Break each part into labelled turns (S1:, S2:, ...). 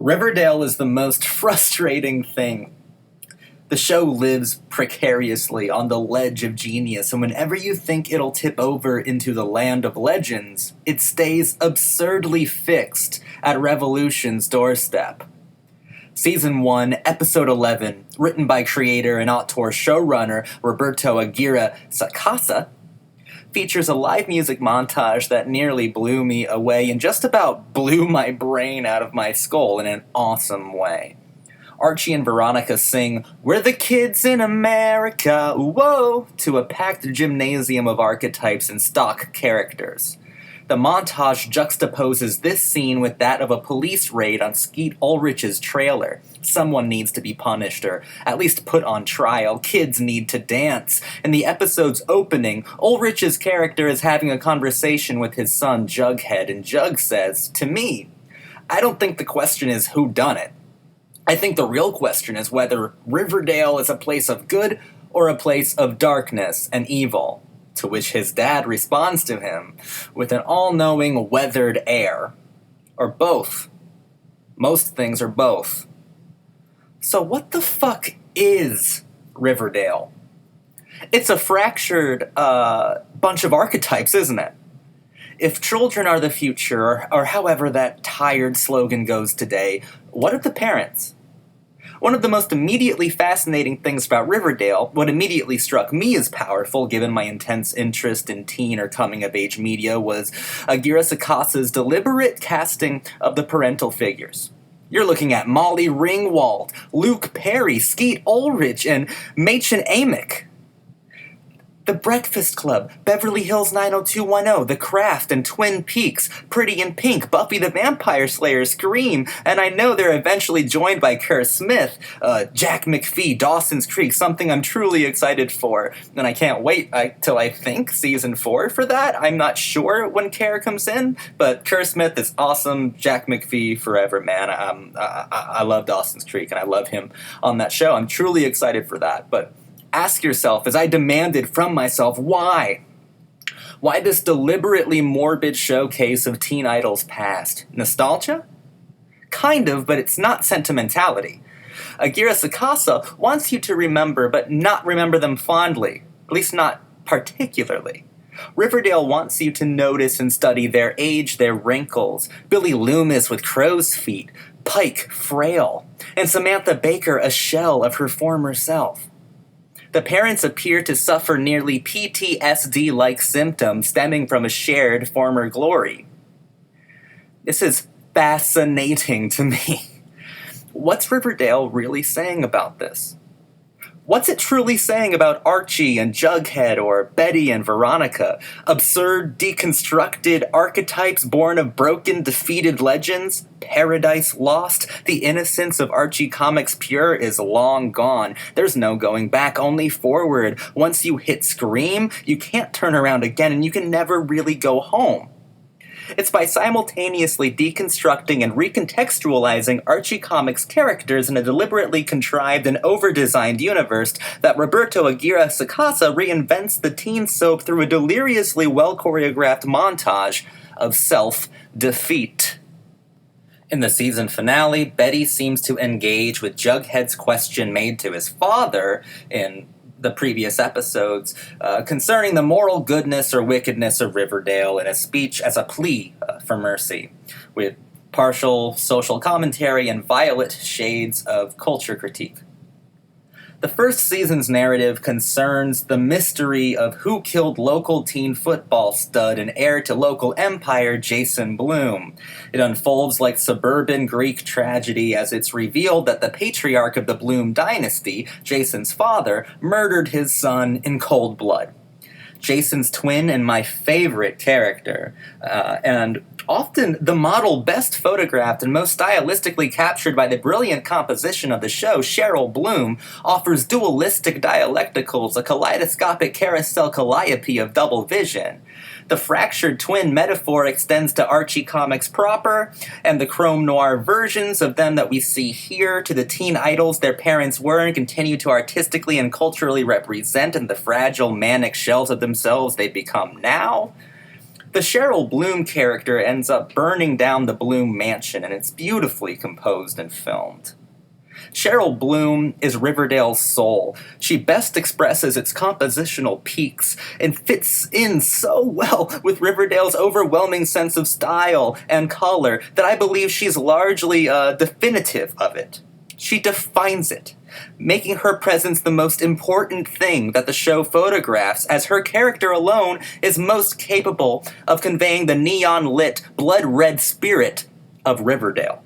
S1: Riverdale is the most frustrating thing. The show lives precariously on the ledge of genius, and whenever you think it'll tip over into the land of legends, it stays absurdly fixed at Revolution's doorstep. Season 1, Episode 11, written by creator and auteur showrunner Roberto Aguirre-Sacasa, features a live music montage that nearly blew me away and just about blew my brain out of my skull in an awesome way. Archie and Veronica sing, "We're the kids in America, whoa," to a packed gymnasium of archetypes and stock characters. The montage juxtaposes this scene with that of a police raid on Skeet Ulrich's trailer. Someone needs to be punished, or at least put on trial. Kids need to dance. In the episode's opening, Ulrich's character is having a conversation with his son, Jughead, and Jug says, "To me, I don't think the question is who done it. I think the real question is whether Riverdale is a place of good or a place of darkness and evil." To which his dad responds to him with an all-knowing, weathered air. Or both. Most things are both. So what the fuck is Riverdale? It's a fractured bunch of archetypes, isn't it? If children are the future, or however that tired slogan goes today, what are the parents? One of the most immediately fascinating things about Riverdale, what immediately struck me as powerful given my intense interest in teen or coming-of-age media, was Aguirre-Sacasa's deliberate casting of the parental figures. You're looking at Molly Ringwald, Luke Perry, Skeet Ulrich, and Machen Amick. The Breakfast Club, Beverly Hills 90210, The Craft, and Twin Peaks, Pretty in Pink, Buffy the Vampire Slayer, Scream, and I know they're eventually joined by Kerr Smith, Jack McPhee, Dawson's Creek, something I'm truly excited for, and I can't wait till I think Season 4 for that. I'm not sure when Kerr comes in, but Kerr Smith is awesome. Jack McPhee forever, man. I love Dawson's Creek, and I love him on that show. I'm truly excited for that, but ask yourself, as I demanded from myself, why? Why this deliberately morbid showcase of teen idols past? Nostalgia? Kind of, but it's not sentimentality. Aguirre-Sacasa wants you to remember, but not remember them fondly. At least not particularly. Riverdale wants you to notice and study their age, their wrinkles. Billy Loomis with crow's feet, Pike frail, and Samantha Baker a shell of her former self. The parents appear to suffer nearly PTSD-like symptoms stemming from a shared former glory. This is fascinating to me. What's Riverdale really saying about this? What's it truly saying about Archie and Jughead, or Betty and Veronica? Absurd, deconstructed archetypes born of broken, defeated legends? Paradise lost? The innocence of Archie comics pure is long gone. There's no going back, only forward. Once you hit Scream, you can't turn around again, and you can never really go home. It's by simultaneously deconstructing and recontextualizing Archie Comics characters in a deliberately contrived and over-designed universe that Roberto Aguirre-Sacasa reinvents the teen soap through a deliriously well-choreographed montage of self-defeat. In the season finale, Betty seems to engage with Jughead's question made to his father in the previous episodes concerning the moral goodness or wickedness of Riverdale in a speech as a plea for mercy, with partial social commentary and violet shades of culture critique. The first season's narrative concerns the mystery of who killed local teen football stud and heir to local empire Jason Blum. It unfolds like suburban Greek tragedy as it's revealed that the patriarch of the Blum dynasty, Jason's father, murdered his son in cold blood. Jason's twin and my favorite character, and often the model best photographed and most stylistically captured by the brilliant composition of the show, Cheryl Bloom, offers dualistic dialecticals, a kaleidoscopic carousel calliope of double vision. The fractured twin metaphor extends to Archie Comics proper, and the chrome noir versions of them that we see here to the teen idols their parents were and continue to artistically and culturally represent, and the fragile, manic shells of themselves they become now. The Cheryl Bloom character ends up burning down the Bloom mansion, and it's beautifully composed and filmed. Cheryl Bloom is Riverdale's soul. She best expresses its compositional peaks and fits in so well with Riverdale's overwhelming sense of style and color that I believe she's largely definitive of it. She defines it, making her presence the most important thing that the show photographs, as her character alone is most capable of conveying the neon-lit, blood-red spirit of Riverdale.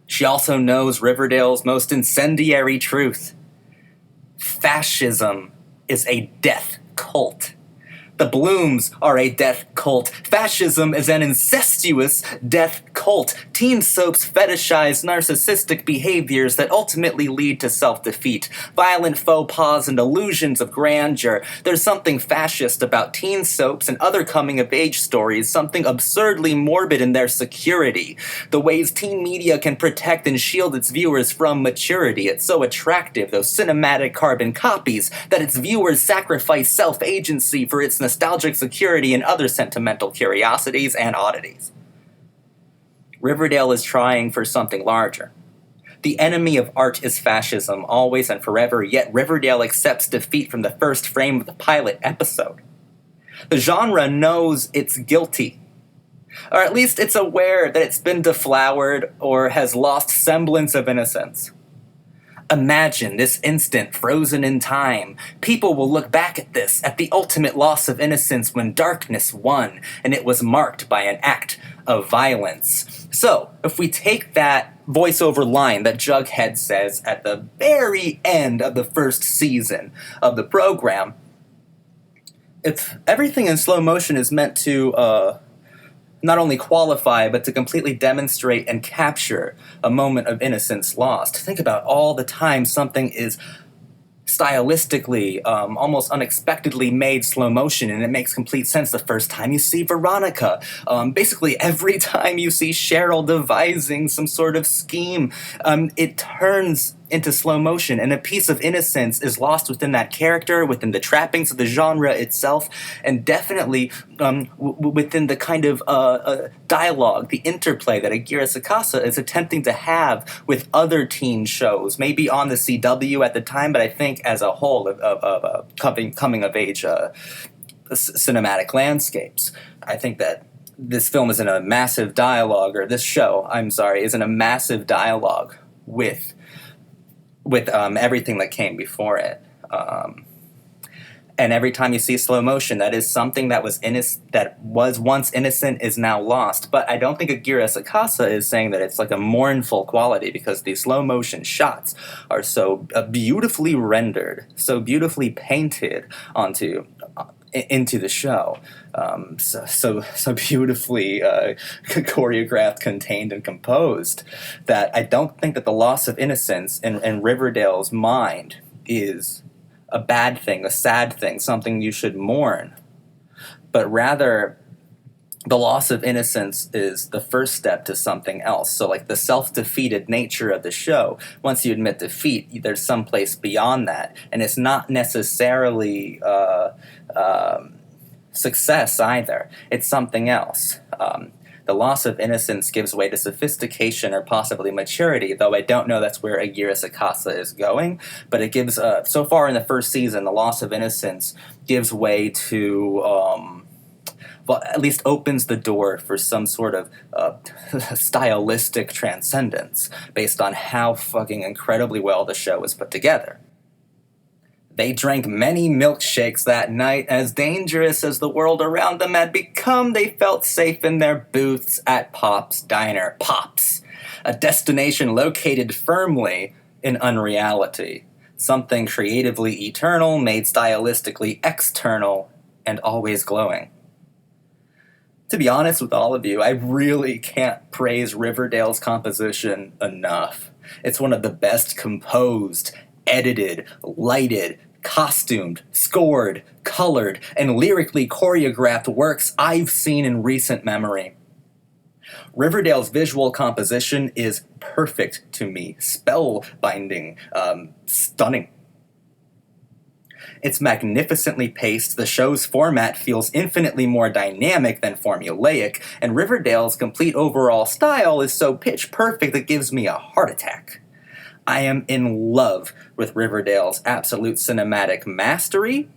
S1: She also knows Riverdale's most incendiary truth. Fascism is a death cult. The Blooms are a death cult. Fascism is an incestuous death cult. Teen soaps fetishize narcissistic behaviors that ultimately lead to self-defeat, violent faux pas and illusions of grandeur. There's something fascist about teen soaps and other coming-of-age stories, something absurdly morbid in their security. The ways teen media can protect and shield its viewers from maturity. It's so attractive, those cinematic carbon copies, that its viewers sacrifice self-agency for its nostalgic security and other sentimental curiosities and oddities. Riverdale is trying for something larger. The enemy of art is fascism, always and forever, yet Riverdale accepts defeat from the first frame of the pilot episode. The genre knows it's guilty, or at least it's aware that it's been deflowered or has lost semblance of innocence. Imagine this instant frozen in time. People will look back at this, at the ultimate loss of innocence when darkness won, and it was marked by an act of violence. So, if we take that voiceover line that Jughead says at the very end of the first season of the program, if everything in slow motion is meant to not only qualify, but to completely demonstrate and capture a moment of innocence lost. Think about all the time something is stylistically, almost unexpectedly made slow motion, and it makes complete sense the first time you see Veronica. Basically, every time you see Cheryl devising some sort of scheme, it turns into slow motion, and a piece of innocence is lost within that character, within the trappings of the genre itself, and definitely within the kind of dialogue, the interplay that Aguirre-Sacasa is attempting to have with other teen shows, maybe on the CW at the time, but I think as a whole of coming-of-age cinematic landscapes. I think that this film is in a massive dialogue, or this show, I'm sorry, is in a massive dialogue with everything that came before it. And every time you see slow motion, that is something that was once innocent is now lost. But I don't think Aguirre-Sacasa is saying that it's like a mournful quality, because these slow motion shots are so beautifully rendered, so beautifully painted into the show, so beautifully choreographed, contained, and composed, that I don't think that the loss of innocence in Riverdale's mind is a bad thing, a sad thing, something you should mourn, but rather the loss of innocence is the first step to something else. So like the self-defeated nature of the show, once you admit defeat, there's some place beyond that, and it's not necessarily success either. It's something else. The loss of innocence gives way to sophistication or possibly maturity, though I don't know that's where Aguirre-Sacasa is going. But it gives, so far in the first season, the loss of innocence gives way to, well, at least opens the door for some sort of stylistic transcendence based on how fucking incredibly well the show was put together. They drank many milkshakes that night. As dangerous as the world around them had become, they felt safe in their booths at Pop's Diner. Pop's, a destination located firmly in unreality. Something creatively eternal, made stylistically external, and always glowing. To be honest with all of you, I really can't praise Riverdale's composition enough. It's one of the best composed, edited, lighted, costumed, scored, colored, and lyrically choreographed works I've seen in recent memory. Riverdale's visual composition is perfect to me, spellbinding, stunning. It's magnificently paced, the show's format feels infinitely more dynamic than formulaic, and Riverdale's complete overall style is so pitch perfect it gives me a heart attack. I am in love with Riverdale's absolute cinematic mastery,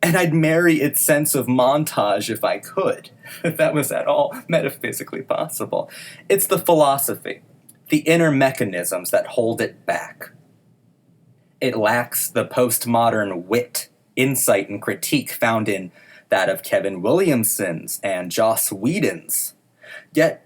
S1: and I'd marry its sense of montage if I could, if that was at all metaphysically possible. It's the philosophy, the inner mechanisms that hold it back. It lacks the postmodern wit, insight, and critique found in that of Kevin Williamson's and Joss Whedon's. Yet,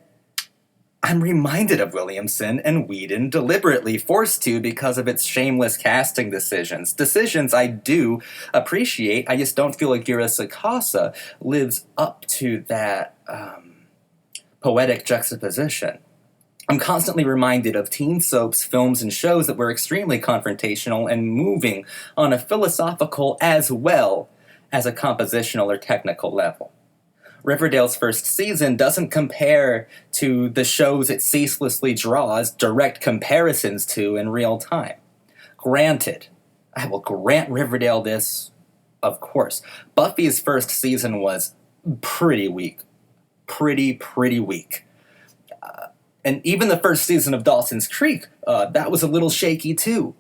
S1: I'm reminded of Williamson and Whedon deliberately forced to because of its shameless casting decisions. Decisions I do appreciate, I just don't feel like Aguirre-Sacasa lives up to that poetic juxtaposition. I'm constantly reminded of teen soaps, films, and shows that were extremely confrontational and moving on a philosophical as well as a compositional or technical level. Riverdale's first season doesn't compare to the shows it ceaselessly draws direct comparisons to in real time. Granted, I will grant Riverdale this, of course. Buffy's first season was pretty weak. Pretty weak. And even the first season of Dawson's Creek, that was a little shaky too.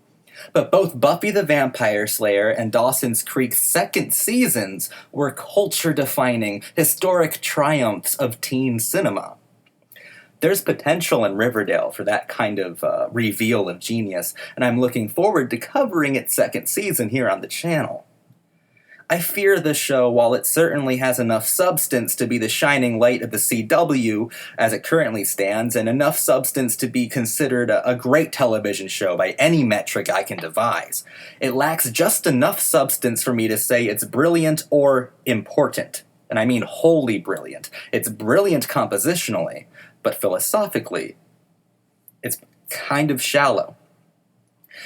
S1: But both Buffy the Vampire Slayer and Dawson's Creek's second seasons were culture-defining, historic triumphs of teen cinema. There's potential in Riverdale for that kind of reveal of genius, and I'm looking forward to covering its second season here on the channel. I fear the show, while it certainly has enough substance to be the shining light of the CW as it currently stands, and enough substance to be considered a great television show by any metric I can devise, it lacks just enough substance for me to say it's brilliant or important. And I mean wholly brilliant. It's brilliant compositionally, but philosophically, it's kind of shallow.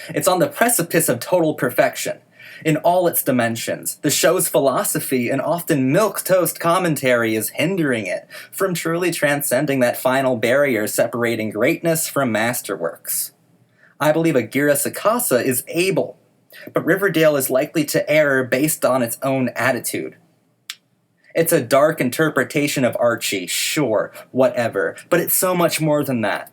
S1: It's on the precipice of total perfection. In all its dimensions, the show's philosophy and often milquetoast commentary is hindering it from truly transcending that final barrier separating greatness from masterworks. I believe Aguirre-Sacasa is able, but Riverdale is likely to err based on its own attitude. It's a dark interpretation of Archie, sure, whatever, but it's so much more than that.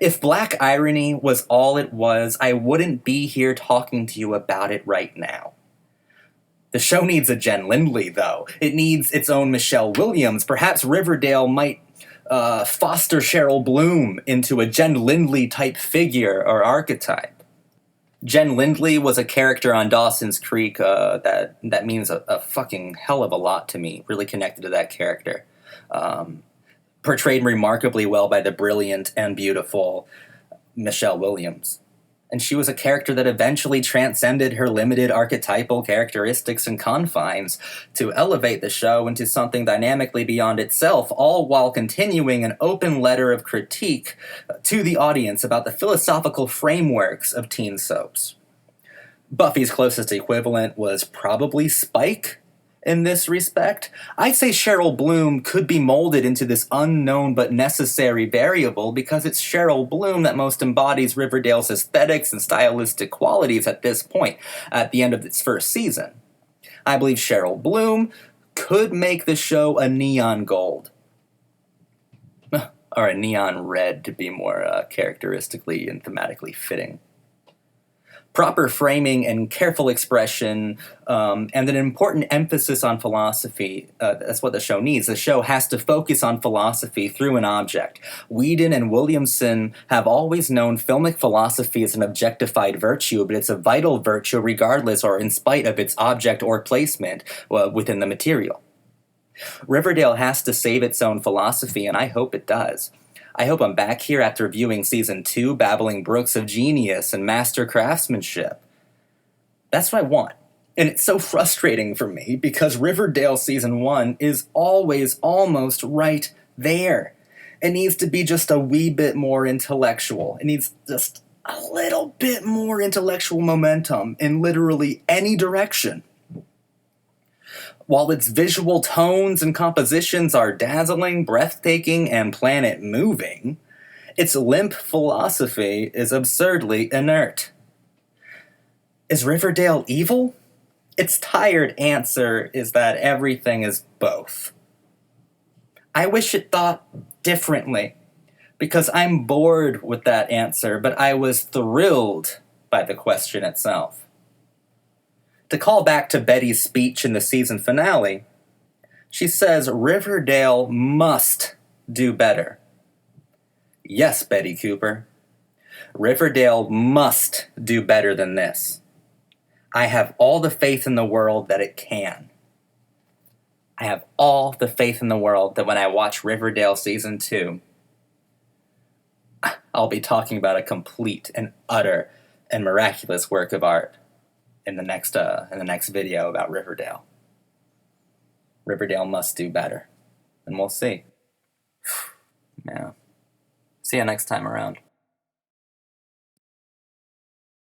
S1: If black irony was all it was, I wouldn't be here talking to you about it right now. The show needs a Jen Lindley, though. It needs its own Michelle Williams. Perhaps Riverdale might foster Cheryl Bloom into a Jen Lindley-type figure or archetype. Jen Lindley was a character on Dawson's Creek that means a fucking hell of a lot to me, really connected to that character. Portrayed remarkably well by the brilliant and beautiful Michelle Williams. And she was a character that eventually transcended her limited archetypal characteristics and confines to elevate the show into something dynamically beyond itself, all while continuing an open letter of critique to the audience about the philosophical frameworks of teen soaps. Buffy's closest equivalent was probably Spike, in this respect. I'd say Cheryl Bloom could be molded into this unknown but necessary variable because it's Cheryl Bloom that most embodies Riverdale's aesthetics and stylistic qualities at this point, at the end of its first season. I believe Cheryl Bloom could make the show a neon gold. Or a neon red, to be more characteristically and thematically fitting. Proper framing and careful expression, and an important emphasis on philosophy. That's what the show needs. The show has to focus on philosophy through an object. Whedon and Williamson have always known filmic philosophy as an objectified virtue, but it's a vital virtue regardless or in spite of its object or placement within the material. Riverdale has to save its own philosophy, and I hope it does. I hope I'm back here after viewing Season 2, babbling brooks of genius and master craftsmanship. That's what I want. And it's so frustrating for me because Riverdale Season 1 is always almost right there. It needs to be just a wee bit more intellectual. It needs just a little bit more intellectual momentum in literally any direction. While its visual tones and compositions are dazzling, breathtaking, and planet-moving, its limp philosophy is absurdly inert. Is Riverdale evil? Its tired answer is that everything is both. I wish it thought differently, because I'm bored with that answer, but I was thrilled by the question itself. To call back to Betty's speech in the season finale, she says Riverdale must do better. Yes, Betty Cooper. Riverdale must do better than this. I have all the faith in the world that it can. I have all the faith in the world that when I watch Riverdale Season 2, I'll be talking about a complete and utter and miraculous work of art in the next video about Riverdale. Riverdale must do better. And we'll see. Yeah. See you next time around.